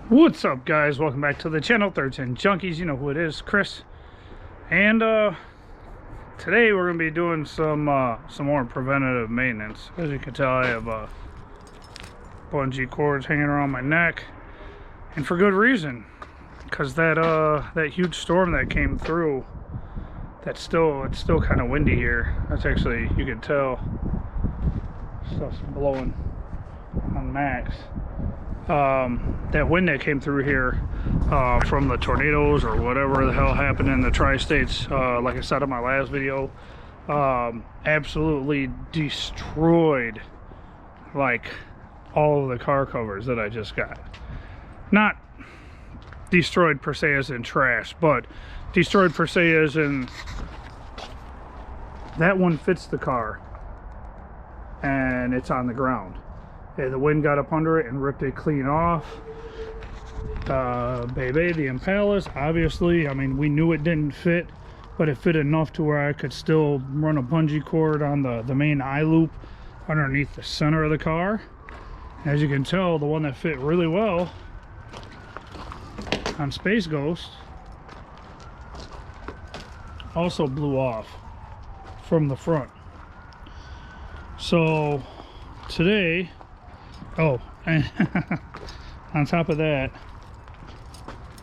What's up, guys? Welcome back to the channel. Third Gen Junkies. You know who it is, Chris. And today we're gonna be doing some more preventative maintenance. As you can tell, I have bungee cords hanging around my neck, and for good reason, because that huge storm that came through, it's still kind of windy here. That's actually, you can tell, stuff's blowing on max. That wind that came through here from the tornadoes or whatever the hell happened in the tri-states, like I said in my last video, absolutely destroyed like all of the car covers that I just got. Not destroyed per se as in trash, but destroyed per se as in that one fits the car and it's on the ground. The wind got up under it and ripped it clean off. Baby, the Impalas, obviously, I mean, we knew it didn't fit, but it fit enough to where I could still run a bungee cord on the main eye loop underneath the center of the car. As you can tell, the one that fit really well on Space Ghost also blew off from the front. So today, oh, and on top of that,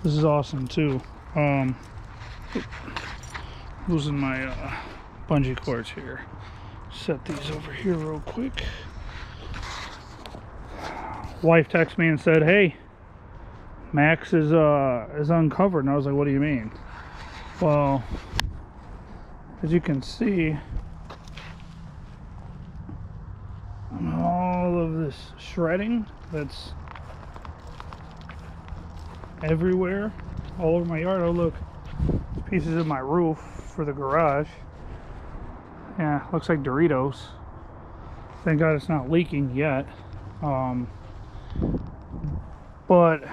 this is awesome too. Losing my bungee cords here. Set these over here real quick. Wife texted me and said, "Hey, Max is uncovered," and I was like, "What do you mean?" Well, as you can see, all of this shredding that's everywhere, all over my yard. Oh, look, pieces of my roof for the garage. Yeah, looks like Doritos. Thank God it's not leaking yet. But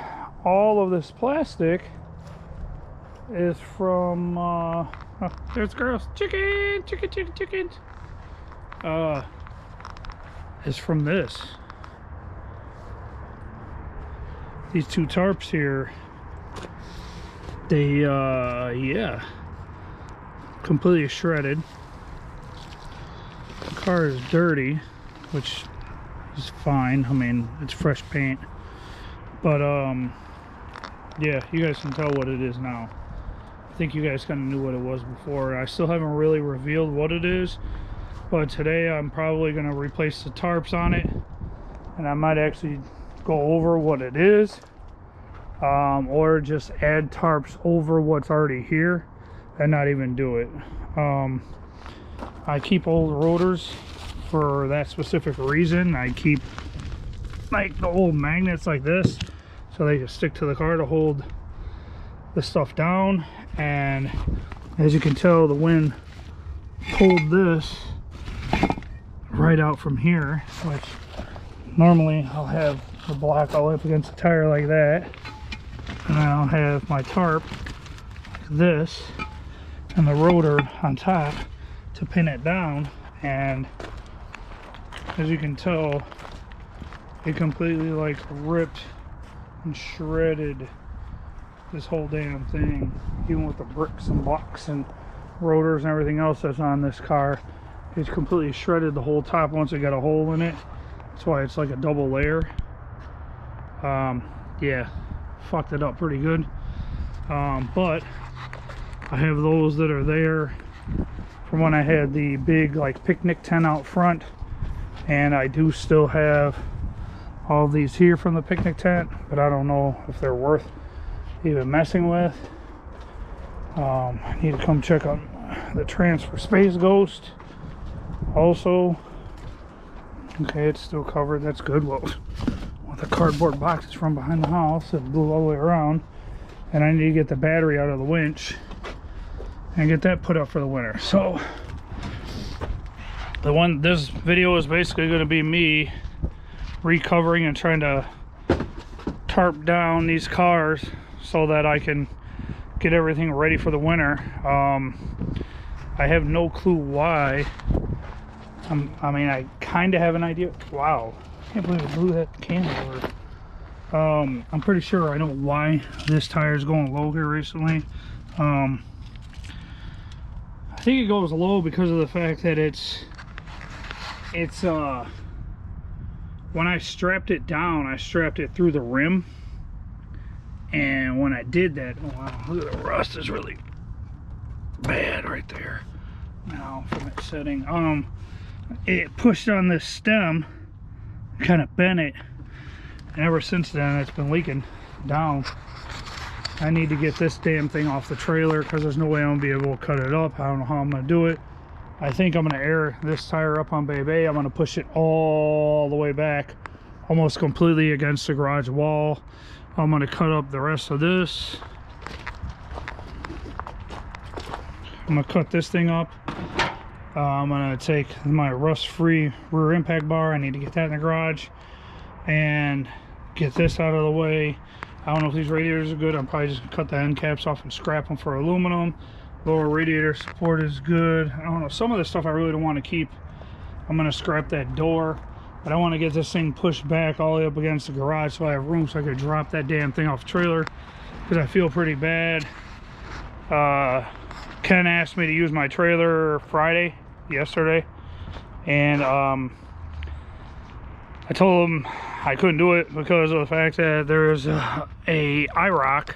all of this plastic is from oh, there's girls. Chicken. Is from this. These two tarps here, they yeah, completely shredded. The car is dirty, which is fine. I mean, it's fresh paint, but yeah, you guys can tell what it is now. I think you guys kind of knew what it was before. I still haven't really revealed what it is, but today I'm probably going to replace the tarps on it, and I might actually go over what it is, or just add tarps over what's already here and not even do it. I keep old rotors for that specific reason. I keep like the old magnets like this, so they just stick to the car to hold the stuff down. And as you can tell, the wind pulled this right out from here, which normally I'll have the block all up against the tire like that, and then I'll have my tarp like this and the rotor on top to pin it down. And as you can tell, it completely like ripped and shredded this whole damn thing, even with the bricks and blocks and rotors and everything else that's on this car. It's completely shredded the whole top once it got a hole in it. That's why it's like a double layer. Yeah, fucked it up pretty good. But I have those that are there from when I had the big like picnic tent out front, and I do still have all of these here from the picnic tent, but I don't know if they're worth even messing with. I need to come check on the transfer Space Ghost also. Okay, it's still covered, that's good. Well, the cardboard box is from behind the house, it blew all the way around, and I need to get the battery out of the winch and get that put up for the winter. So this video is basically going to be me recovering and trying to tarp down these cars so that I can get everything ready for the winter. I have no clue why. I mean, I kind of have an idea. Wow, I can't believe I blew that candle over. I'm pretty sure I know why this tire is going low here recently. I think it goes low because of the fact that it's when I strapped it down, I strapped it through the rim, and when I did that, oh wow, look at the rust is really bad right there now from that setting. It pushed on this stem, kind of bent it, and ever since then it's been leaking down. I need to get this damn thing off the trailer because there's no way I'm gonna be able to cut it up. I don't know how I'm gonna do it. I think I'm gonna air this tire up on Bebe. I'm gonna push it all the way back, almost completely against the garage wall. I'm gonna cut up the rest of this. I'm gonna cut this thing up. I'm gonna take my rust-free rear impact bar. I need to get that in the garage and get this out of the way. I don't know if these radiators are good. I'm probably just gonna cut the end caps off and scrap them for aluminum. Lower radiator support is good. I don't know, some of the stuff I really don't want to keep. I'm gonna scrap that door, but I want to get this thing pushed back all the way up against the garage so I have room so I could drop that damn thing off the trailer, because I feel pretty bad. Ken asked me to use my trailer yesterday, and I told him I couldn't do it because of the fact that there's a IROC,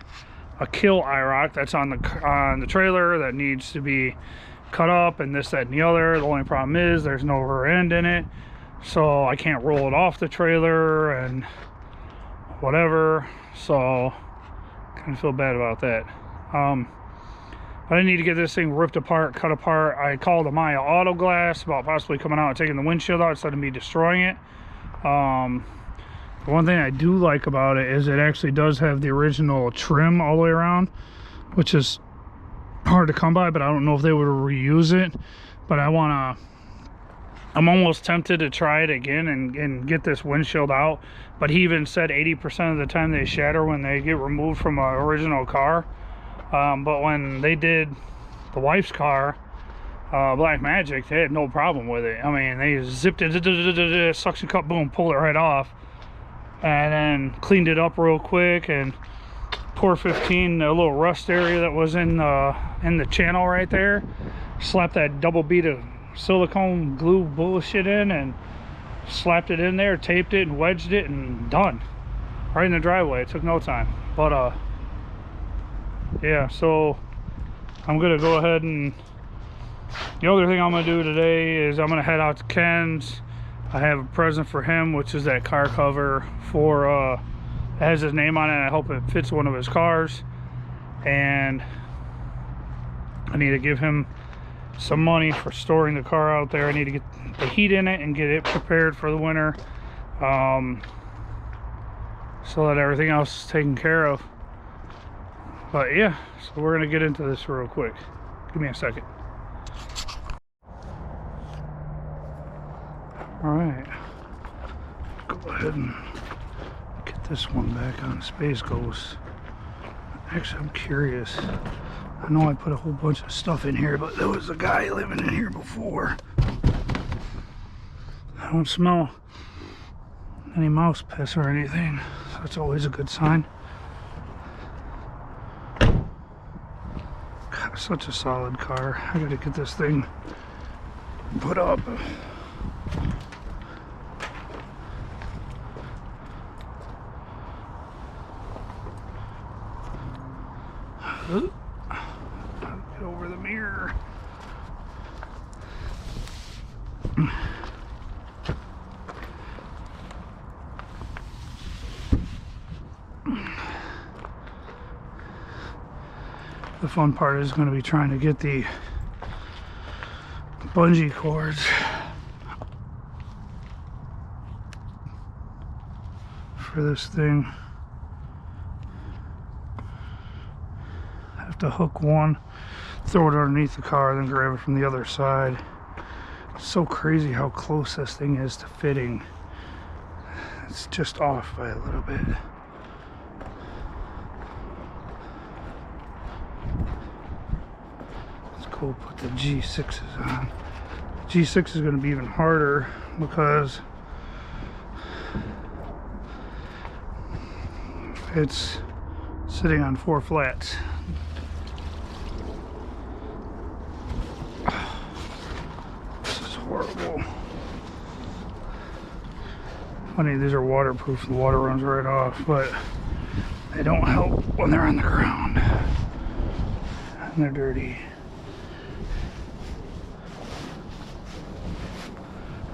a kill IROC that's on the trailer that needs to be cut up, and this, that, and the other. The only problem is there's no rear end in it, so I can't roll it off the trailer and whatever. So kind of feel bad about that. But I need to get this thing ripped apart, cut apart. I called the Maya Auto Glass about possibly coming out and taking the windshield out instead of me destroying it. The one thing I do like about it is it actually does have the original trim all the way around, which is hard to come by, but I don't know if they would reuse it. But I'm almost tempted to try it again and get this windshield out. But he even said 80% of the time they shatter when they get removed from an original car. But when they did the wife's car, Black Magic, they had no problem with it. I mean, they zipped it, suction cup, boom, pulled it right off, and then cleaned it up real quick and pour 15, the little rust area that was in the channel right there, slapped that double bead of silicone glue bullshit in and slapped it in there, taped it and wedged it, and done. Right in the driveway. It took no time. But yeah, so I'm gonna go ahead, and the other thing I'm gonna do today is I'm gonna head out to Ken's. I have a present for him, which is that car cover for it has his name on it, and I hope it fits one of his cars. And I need to give him some money for storing the car out there. I need to get the heat in it and get it prepared for the winter, so that everything else is taken care of. But yeah, so we're gonna get into this real quick. Give me a second. All right, go ahead and get this one back on Space Ghost. Actually, I'm curious. I know I put a whole bunch of stuff in here, but there was a guy living in here before. I don't smell any mouse piss or anything, so that's always a good sign. God, such a solid car. I gotta get this thing put up. Get over the mirror. The fun part is going to be trying to get the bungee cords for this thing. I have to hook one. throw it underneath the car, then grab it from the other side. It's so crazy how close this thing is to fitting. It's just off by a little bit. Let's go put the G6s on. G6 is going to be even harder because it's sitting on 4 flats. This is horrible. Funny, these are waterproof, the water runs right off, but they don't help when they're on the ground and they're dirty.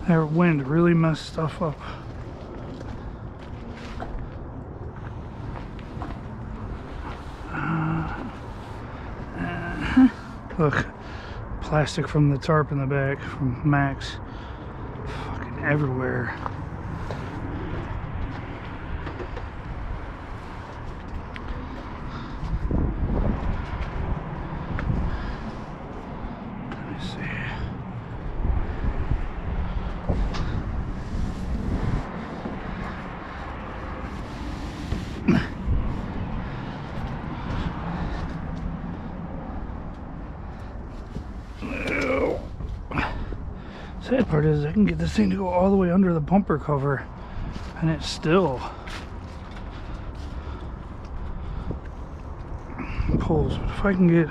That wind really messed stuff up. Look, plastic from the tarp in the back from Max. Fucking everywhere. Let me see. Sad part is I can get this thing to go all the way under the bumper cover and it still pulls. But if I can get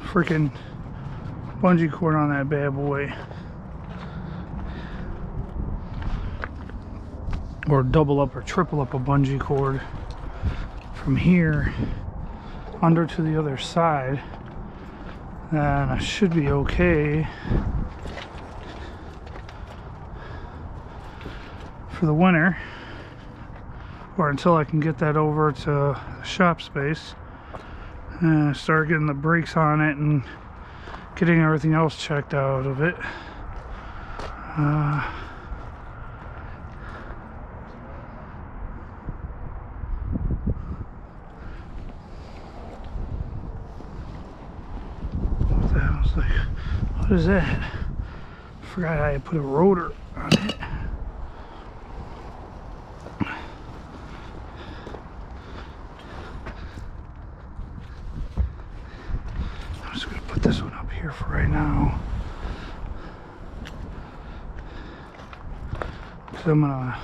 freaking bungee cord on that bad boy, or double up or triple up a bungee cord from here under to the other side, then I should be okay for the winter, or until I can get that over to the shop space and start getting the brakes on it and getting everything else checked out of it. What the hell? I was like, what is that? I forgot I had put a rotor on it. This one up here for right now, because I'm gonna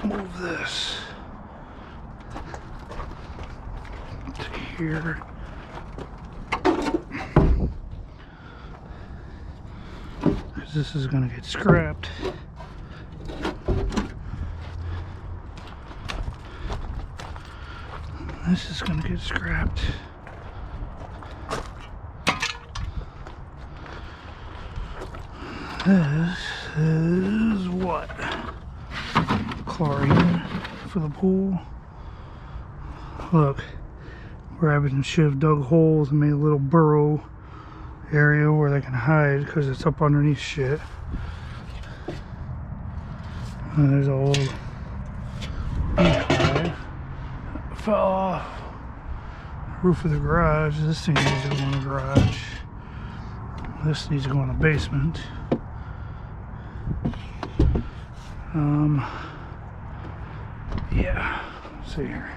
move this to here. Because this is gonna get scrapped. This is gonna get scrapped. This is what? Chlorine for the pool. Look, Rabbit and Shiv dug holes and made a little burrow area where they can hide because it's up underneath shit. And there's a old beehive. Fell off the roof of the garage. This thing needs to go in the garage. This needs to go in the basement. Yeah, let's see here.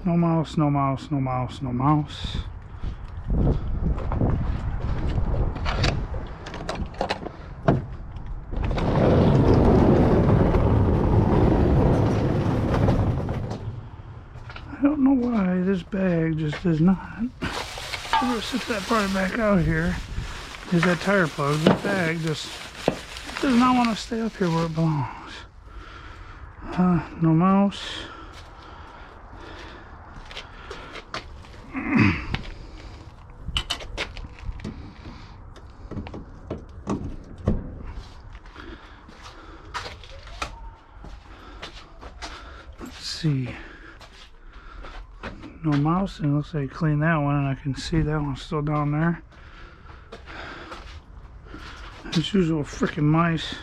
No mouse, no mouse, no mouse, no mouse. I don't know why this bag just does not. I'm gonna sit that part back out here. Is that tire plug? This bag just does not want to stay up here where it belongs. No mouse. Let's see. No mouse, and it looks like I cleaned that one, and I can see that one's still down there. As usual, freaking mice.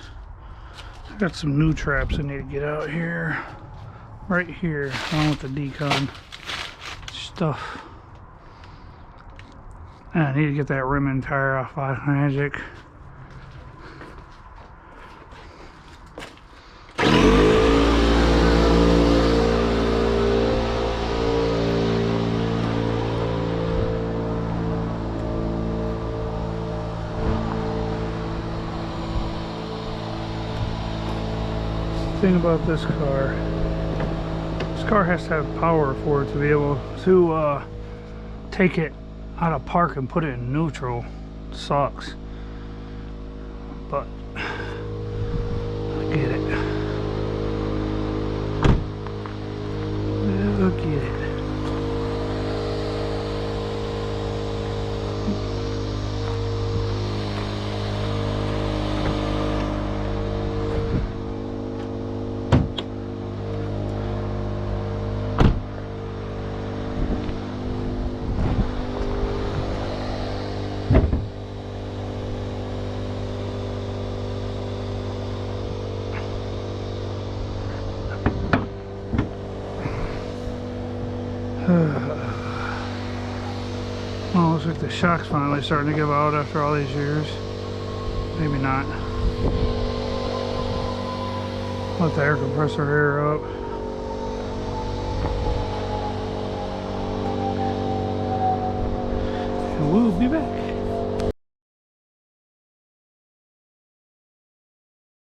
I got some new traps I need to get out here. Right here, along with the decon stuff. And I need to get that rim and tire off Black Magic. Thing about this car has to have power for it to be able to take it out of park and put it in neutral. It sucks, but I get it. I'll get it. Well, looks like the shock's finally starting to give out after all these years. Maybe not. Let the air compressor air up. And we'll be back.